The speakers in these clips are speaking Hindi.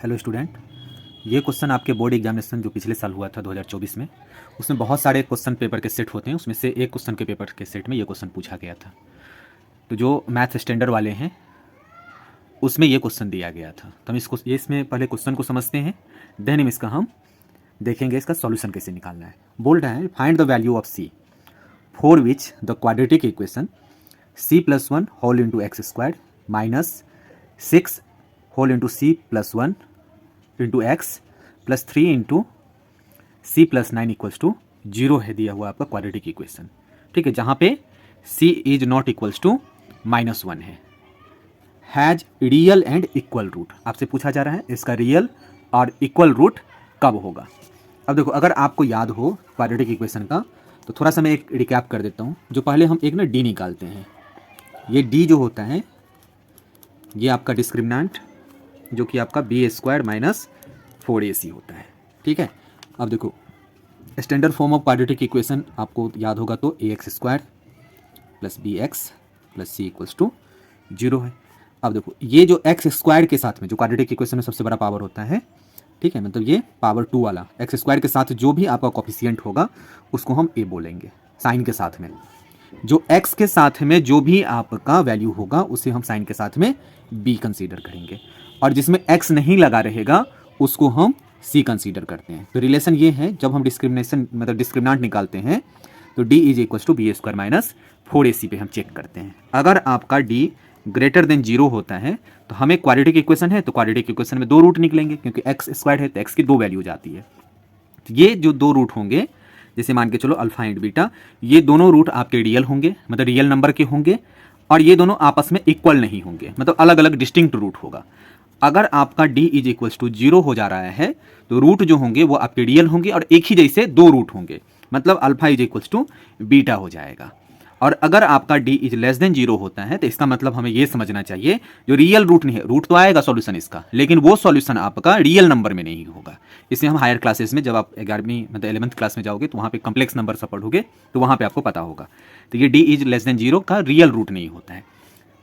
हेलो स्टूडेंट, ये क्वेश्चन आपके बोर्ड एग्जामिनेशन जो पिछले साल हुआ था 2024 में, उसमें बहुत सारे क्वेश्चन पेपर के सेट होते हैं। उसमें से एक क्वेश्चन के पेपर के सेट में ये क्वेश्चन पूछा गया था। तो जो मैथ स्टैंडर्ड वाले हैं उसमें ये क्वेश्चन दिया गया था। तो हम इसको इसमें पहले क्वेश्चन को समझते हैं, देन हम इसका देखेंगे इसका सॉल्यूशन कैसे निकालना है। बोल रहा है find the value of c for which the quadratic equation c+1 whole into x square minus 6 whole into c+1 into x plus 3 into c+9 equals to 0 है दिया हुआ आपका क्वाड्रेटिक इक्वेशन। ठीक है, जहाँ पे c is not equals to -1 है। Has real and equal root आपसे पूछा जा रहा है, इसका रियल और इक्वल रूट कब होगा। अब देखो, अगर आपको याद हो क्वाड्रेटिक इक्वेशन का तो थोड़ा सा मैं एक रिकैप कर देता हूँ। जो पहले हम एक ना डी निकालते हैं, ये डी जो होता है ये आपका डिस्क्रिमिनेंट जो कि आपका b² माइनस 4ac होता है। ठीक है, अब देखो standard form of quadratic equation आपको याद होगा तो ax² plus bx plus c equals to 0 है। अब देखो ये जो x² के साथ में जो क्वाड्रेटिक इक्वेशन में सबसे बड़ा पावर होता है, ठीक है, मतलब ये पावर 2 वाला x² के साथ जो भी आपका कोफिशिएंट होगा उसको हम a बोलेंगे साइन के साथ में। जो x के साथ में जो भी आपका वैल्यू होगा उसे हम साइन के साथ में b कंसीडर करेंगे, और जिसमें x नहीं लगा रहेगा उसको हम c कंसीडर करते हैं। तो रिलेशन ये है, जब हम डिस्क्रिमिनेशन मतलब डिस्क्रिमिनेंट निकालते हैं तो d is equals to b² minus 4ac पे हम चेक करते हैं। अगर आपका d ग्रेटर देन 0 होता है तो हमें क्वाड्रेटिक इक्वेशन है तो क्वाड्रेटिक इक्वेशन में 2 रूट निकलेंगे, क्योंकि x² है तो x की 2 वैल्यू जाती है। तो ये जो 2 रूट होंगे, जैसे मान के चलो अल्फा एंड बीटा, ये दोनों रूट आपके रियल होंगे, मतलब रियल नंबर के होंगे, और ये दोनों आपस में इक्वल नहीं होंगे, मतलब अलग अलग डिस्टिंक्ट रूट होगा। अगर आपका d इज इक्वल्स टू 0 हो जा रहा है तो रूट जो होंगे वो आपके रियल होंगे और एक ही जैसे 2 रूट होंगे, मतलब alpha is equals to beta हो जाएगा। और अगर आपका d इज लेस देन 0 होता है तो इसका मतलब हमें ये समझना चाहिए जो रियल रूट नहीं है, रूट तो आएगा सॉल्यूशन इसका, लेकिन वो सॉल्यूशन आपका रियल नंबर में नहीं होगा। इसे हम हायर क्लासेस में जब आप 11वीं मतलब 11th क्लास में जाओगे तो वहाँ पे कॉम्प्लेक्स नंबर सब पढ़ोगे तो वहाँ पे आपको पता होगा। तो ये d इज लेस देन 0 का रियल रूट नहीं होता है।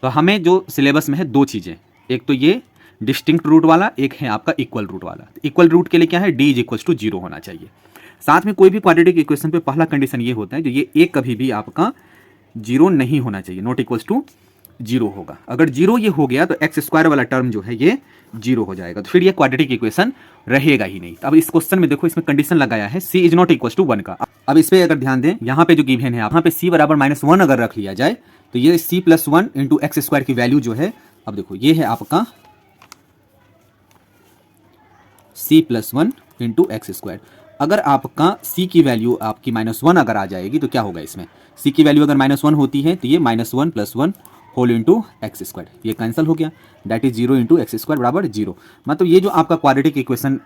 तो हमें जो सिलेबस में है 2 चीज़ें, एक तो ये डिस्टिंक्ट रूट वाला, एक है आपका इक्वल रूट वाला। इक्वल रूट के लिए क्या है, d इज इक्वल्स टू 0 होना चाहिए। साथ में कोई भी क्वाड्रेटिक इक्वेशन पे पहला कंडीशन ये होता है जो ये एक कभी भी आपका 0 नहीं होना चाहिए, नॉट इक्वल्स टू 0 होगा। अगर 0 ये हो गया तो x² वाला टर्म जो है ये 0 हो जाएगा, तो फिर ये क्वाड्रेटिक इक्वेशन रहेगा ही नहीं। अब इस क्वेश्चन में देखो, इसमें कंडीशन लगाया है c is not equals to 1 का। अब इस पे अगर ध्यान दें, यहाँ पे जो गिवन है यहाँ पे c बराबर -1 अगर रख लिया जाए तो ये c+1 इंटू x² की वैल्यू जो है, अब देखो ये है आपका c+1 इंटू x²। अगर आपका c की वैल्यू आपकी -1 अगर आ जाएगी तो क्या होगा, इसमें c की वैल्यू अगर -1 होती है तो ये -1 + 1 होल इंटू x², ये कैंसिल हो गया, दैट इज 0 इंटू x² बराबर 0। मतलब ये जो आपका क्वाड्रेटिक इक्वेशन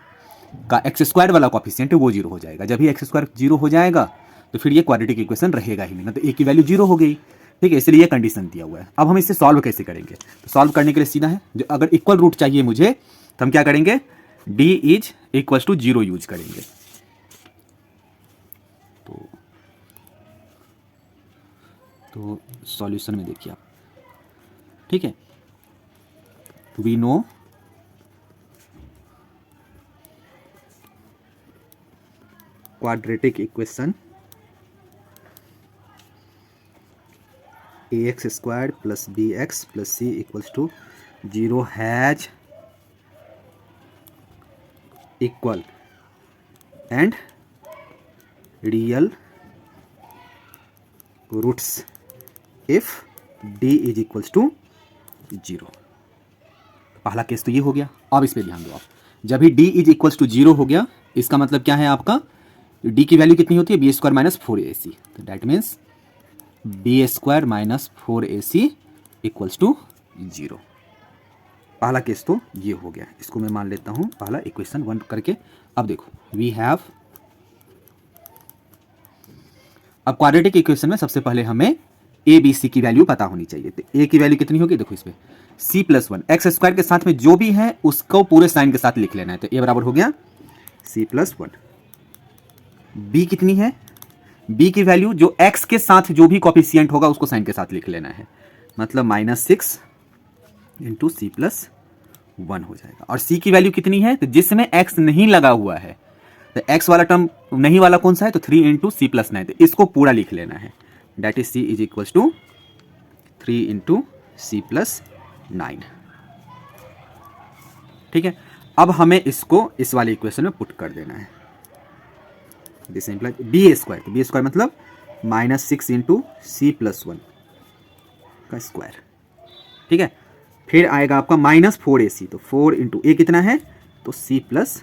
का x² वाला कोफिशिएंट है वो 0 हो जाएगा। जब ही x² 0 हो जाएगा तो फिर ये क्वाड्रेटिक इक्वेशन रहेगा ही नहीं, तो a की वैल्यू 0 हो गई। ठीक है, इसलिए ये कंडीशन दिया हुआ है। अब हम इसे सॉल्व कैसे करेंगे, तो सॉल्व करने के लिए सीधा है, जो अगर इक्वल रूट चाहिए मुझे तो हम क्या करेंगे, d is equals to 0 use करेंगे। तो सॉल्यूशन में देखिए आप, ठीक है, we know quadratic equation ax² plus bx plus c equals to 0 has equal and real roots if d is equals to 0। पहला केस तो ये हो गया। अब इस पे ध्यान दो आप, जब भी d इज इक्वल्स टू 0 हो गया इसका मतलब क्या है, आपका d की वैल्यू कितनी होती है, b² माइनस 4ac, तो that means b² minus 4ac equals to 0। पहला केस तो ये हो गया, इसको मैं मान लेता हूँ पहला इक्वेशन 1 करके। अब देखो वी हैव, अब क्वाड्रेटिक इक्वेशन में सबसे पहले हमें a b c की वैल्यू पता होनी चाहिए। तो a की वैल्यू कितनी होगी, देखो इस पे c+1 x² के साथ में जो भी है उसको पूरे साइन के साथ लिख लेना है, तो a बराबर हो गया c+1। b कितनी है, b की वैल्यू जो x के साथ जो भी कोफिशिएंट होगा उसको साइन के साथ लिख लेना है, मतलब -6 इंटू c+1 1 हो जाएगा। और c की वैल्यू कितनी है, तो जिसमें x नहीं लगा हुआ है, तो x वाला टर्म नहीं वाला कौन सा है, तो 3 इंटू सी प्लस 9, तो इसको पूरा लिख लेना है, that is c is equal to 3 into C plus 9। ठीक है, अब हमें इसको इस वाले इक्वेशन में पुट कर देना है। दिस इंप्लाइज बी स्क्वायर, तो बी स्क्वायर मतलब -6 इंटू सी प्लस 1 का स्क्वायर। ठीक है, फिर आएगा आपका -4ac, तो 4 इंटू ए कितना है, तो c प्लस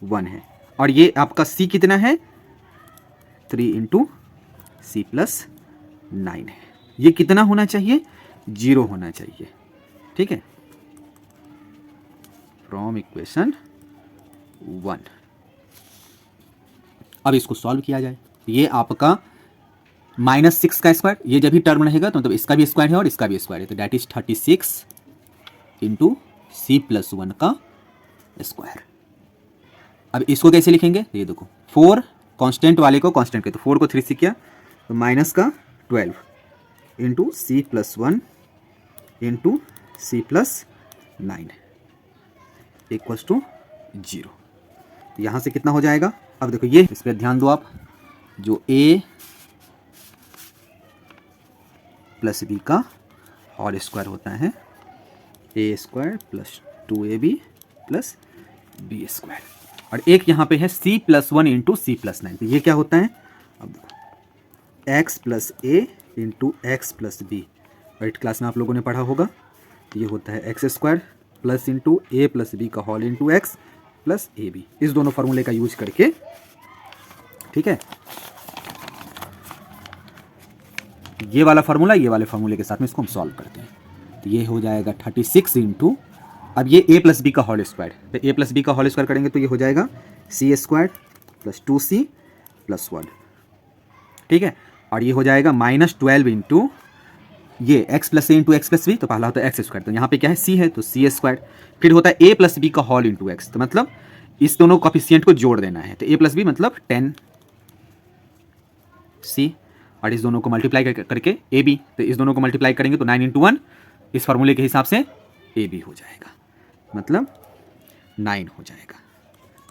1 है, और ये आपका c कितना है, 3 इंटू सी प्लस 9 है। ये कितना होना चाहिए, 0 होना चाहिए। ठीक है, फ्रॉम इक्वेशन 1। अब इसको सॉल्व किया जाए, ये आपका -6 का स्क्वायर, ये जब भी टर्म रहेगा तो मतलब इसका भी स्क्वायर है और इसका भी स्क्वायर है, तो that is 36 into C plus 1 का स्क्वायर। अब इसको कैसे लिखेंगे, ये देखो 4 कांस्टेंट वाले को कांस्टेंट के, तो 4 को 3 से किया तो माइनस का 12 into C plus 1 into C plus 9 equals to 0। यहाँ से कितना हो जाएगा, अब देखो ये इस पर ध्यान दो आप, जो a प्लस बी का होल स्क्वायर होता है, A square plus 2ab plus B square, और एक यहाँ पे है c प्लस 1 इंटू सी प्लस 9, तो ये क्या होता है, अब देखो x plus A into x plus B, 8th class में आप लोगों ने पढ़ा होगा, तो ये होता है x square plus into a plus B का whole into x plus a b, इस दोनों फॉर्मूले का यूज करके। ठीक है, ये वाला फार्मूला ये वाले फार्मूले के साथ में इसको हम सॉल्व करते हैं, तो ये हो जाएगा 36 इंटू, अब ये a प्लस बी का होल स्क्वायर, तो a प्लस बी का होल स्क्वायर करेंगे तो ये हो जाएगा C square plus 2c plus 1। ठीक है, और ये हो जाएगा -12 इंटू ये x plus A into x plus B, तो पहला होता है एक्स स्क्वायर, तो यहाँ पे क्या है c है तो c स्क्वायर, फिर होता है a प्लस बी का होल इंटू एक्स, तो मतलब इस दोनों कोफिशिएंट को जोड़ देना है, तो a प्लस बी मतलब 10c, और इस दोनों को मल्टीप्लाई करके ए बी, तो इस दोनों को मल्टीप्लाई करेंगे तो 9 इंटू 1 इस फार्मूले के हिसाब से ए बी हो जाएगा, मतलब 9 हो जाएगा,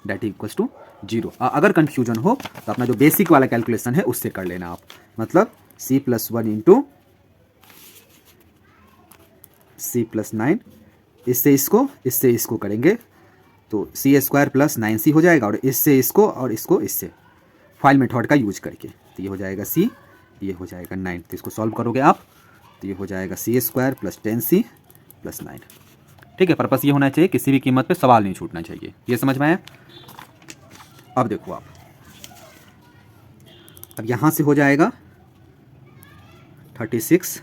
डेट इक्वल्स टू 0। अगर कंफ्यूजन हो तो अपना जो बेसिक वाला कैलकुलेशन है उससे कर लेना आप, मतलब c प्लस 1 इंटू सी प्लस 9, इससे इसको करेंगे तो सी स्क्वायर प्लस 9c हो जाएगा, और इससे इसको और इसको इससे फाइल मेथड का यूज करके, तो ये हो जाएगा c, ये हो जाएगा 9, तो इसको सॉल्व करोगे आप तो ये हो जाएगा C square plus 10c plus 9। ठीक है, पर्पस ये होना चाहिए किसी भी कीमत पे सवाल नहीं छूटना चाहिए, ये समझ में आया। अब देखो आप, अब यहाँ से हो जाएगा 36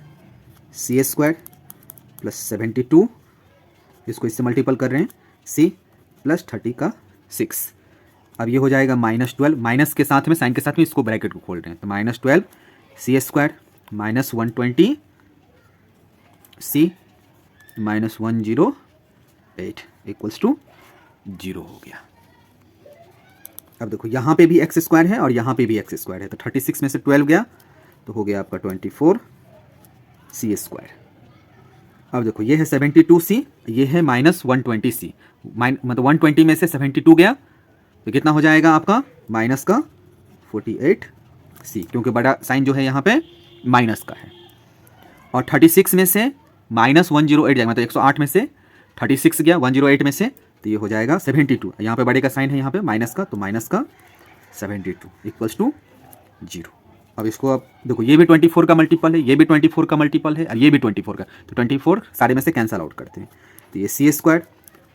सी स्क्वायर प्लस 72, इसको इससे मल्टीपल कर रहे हैं c प्लस 30 का 6, अब ये हो जाएगा -12, माइनस के साथ में साइन के साथ में इसको ब्रैकेट को खोल रहे हैं, तो -12 C square minus 120 C minus 108 equals to 0 हो गया। अब देखो यहाँ पे भी एक्स स्क्वायर है और यहाँ पे भी एक्स स्क्वायर है, तो 36 में से 12 गया तो हो गया आपका 24 सी स्क्वायर। अब देखो ये है 72c, ये है -120c, मतलब 120 में से 72 गया तो कितना हो जाएगा आपका माइनस का 48c, क्योंकि बड़ा साइन जो है यहाँ पे माइनस का है, और 36 में से -108 जाएगा, मतलब 108 में से 36 गया 108 में से, तो ये हो जाएगा 72, यहाँ पे बड़े का साइन है यहाँ पे माइनस का, तो माइनस का 72 इक्वल्स टू 0। अब इसको अब देखो ये भी 24 का मल्टीपल है, ये भी 24 का मल्टीपल है, और ये भी 24 का, तो 24 सारे में से कैंसल आउट करते हैं, तो ये C square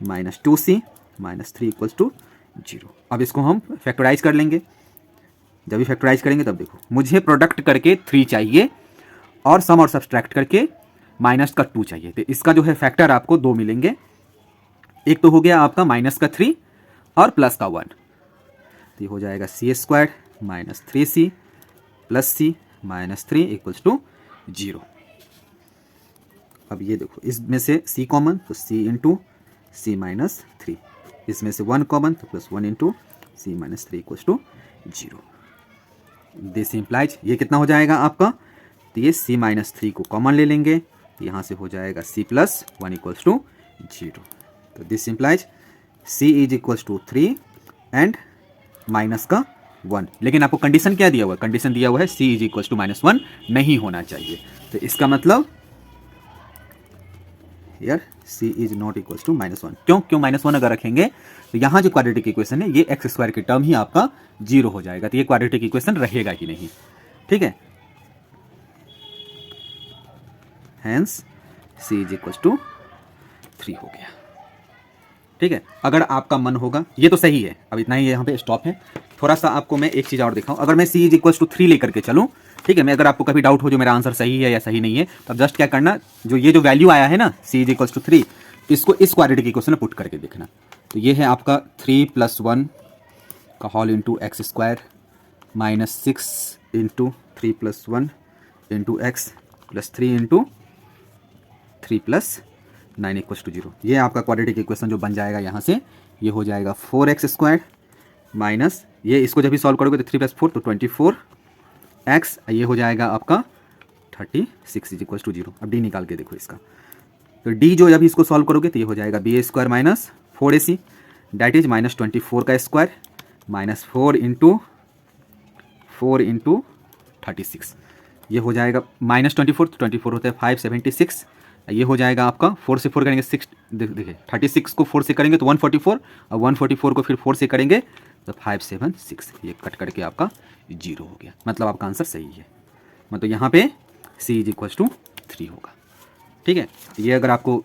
minus 2c minus 3 equals to 0। अब इसको हम फैक्टराइज कर लेंगे, जब भी फैक्टराइज करेंगे तब देखो मुझे प्रोडक्ट करके 3 चाहिए और सम और सब्सट्रैक्ट करके माइनस का 2 चाहिए, तो इसका जो है फैक्टर आपको 2 मिलेंगे, एक तो हो गया आपका माइनस का 3 और प्लस का 1, तो ये हो जाएगा C square minus 3c plus C minus 3 equals to 0। अब ये देखो इसमें से c कॉमन तो c इंटू सी माइनस 3, इसमें से 1 कॉमन तो plus 1 into C minus 3 equals to 0। This implies ये कितना हो जाएगा आपका, तो ये c माइनस 3 को कॉमन ले लेंगे, यहाँ से हो जाएगा c प्लस 1 इक्वल्स टू 0। तो this implies c is equals to 3 and minus का 1, लेकिन आपको कंडीशन क्या दिया हुआ है, कंडीशन दिया हुआ है सी इज इक्वल्स टू -1 नहीं होना चाहिए। तो इसका मतलब यार सी इज नॉट इक्वल्स टू -1। क्यों -1 अगर रखेंगे तो यहाँ जो क्वाड्रेटिक इक्वेशन है ये एक्स स्क्वायर की टर्म ही आपका 0 हो जाएगा, तो ये क्वाड्रेटिक इक्वेशन रहेगा ही नहीं। ठीक है, hence c is equals to 3 हो गया। ठीक है, अगर आपका मन होगा, ये तो सही है, अब इतना ही यहाँ पे स्टॉप है। थोड़ा सा आपको मैं एक चीज़ और दिखाऊं, अगर मैं सी इज इक्वल्स टू 3 लेकर के चलूँ, ठीक है, मैं अगर आपको कभी डाउट हो जो मेरा आंसर सही है या सही नहीं है, तो अब जस्ट क्या करना, जो ये जो वैल्यू आया है ना सी इज इक्वल्स टू 3, इसको इस क्वाड्रेटिक इक्वेशन में पुट करके देखना। तो ये है आपका 3 + 1 का whole into x square -6 into 3 + 1 into x plus 3 into 3 + 9 equals to 0। ये आपका क्वाड्रेटिक इक्वेशन जो बन जाएगा यहाँ से, ये हो जाएगा 4x² माइनस, ये इसको जब भी सॉल्व करोगे तो 3 + 4 तो 24x, ये हो जाएगा आपका 36 इज इक्वल्स टू 0। अब डी निकाल के देखो इसका, तो डी जो जब इसको सॉल्व करोगे तो ये हो जाएगा ba² minus 4ac that is -24 का स्क्वायर माइनस 4 इंटू 36, ये हो जाएगा -24, तो 24 होता है 576, ये हो जाएगा आपका 4 से 4 करेंगे 6, देखिए 36 को 4 से करेंगे तो 144, और 144 को फिर 4 से करेंगे तो 576, ये कट करके आपका 0 हो गया। मतलब आपका आंसर सही है, मतलब यहाँ पे सी इज इक्वल्स टू 3 होगा। ठीक है, ये अगर आपको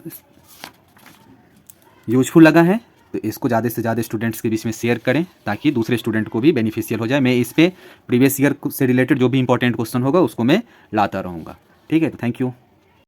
यूजफुल लगा है तो इसको ज़्यादा से ज़्यादा स्टूडेंट्स के बीच में शेयर करें ताकि दूसरे स्टूडेंट को भी बेनिफिशियल हो जाए। मैं इस पे प्रीवियस ईयर से रिलेटेड जो भी इंपॉर्टेंट क्वेश्चन होगा उसको मैं लाता रहूँगा। ठीक है, तो थैंक यू।